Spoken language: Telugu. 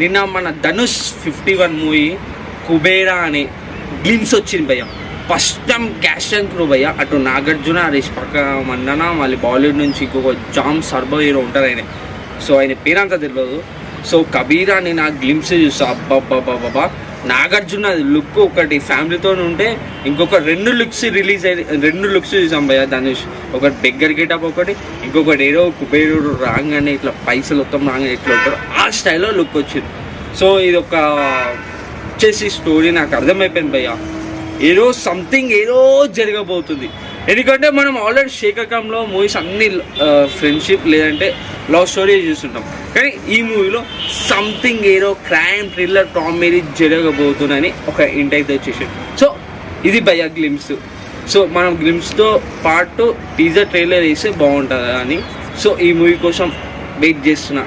నిన్న మన ధనుష్ 51 మూవీ కుబేరా అనే గ్లిమ్స్ వచ్చింది భయ్య. First time caste and crew భయ్య. అటు నాగార్జున, హరీష్ పక్క మందన, మళ్ళీ బాలీవుడ్ నుంచి ఇంకొక జామ్ సర్బో హీరో ఉంటారు ఆయన. సో ఆయన పేరంతా తెలియదు. సో కబీరా అని నా గ్లిమ్స్ చూసా, అబ్బాబ్బాబ్బా. నాగార్జున లుక్ ఒకటి ఫ్యామిలీతో ఉంటే ఇంకొక 2 లుక్స్ చూసాం భయ్య ధనుష్. ఒకటి బెగ్గర్ గెటప్, ఒకటి ఇంకొకటి ఏదో కుబేరుడు రాగానే ఇట్లా పైసలు మొత్తం రాగానే ఎట్లా ఉంటారు ఆ స్టైల్లో లుక్ వచ్చింది. సో ఇది ఒక వచ్చేసి స్టోరీ నాకు అర్థమైపోయింది భయ్య, ఏదో సంథింగ్ ఏదో జరగబోతుంది. ఎందుకంటే మనం ఆల్రెడీ శేఖకంలో మూవీస్ అన్ని ఫ్రెండ్షిప్ లేదంటే లవ్ స్టోరీ చూస్తుంటాం, కానీ ఈ మూవీలో సంథింగ్ ఏదో క్రైమ్ థ్రిల్లర్ కామెడీ జరగబోతుందని ఒక ఇంట్ అయితే వచ్చేసింది. సో ఇది భయ్య గ్లిమ్స్. సో మనం గ్లిమ్స్తో పాటు టీజర్ ట్రైలర్ వేస్తే బాగుంటుంది అని. సో ఈ మూవీ కోసం వెయిట్ చేస్తున్నా.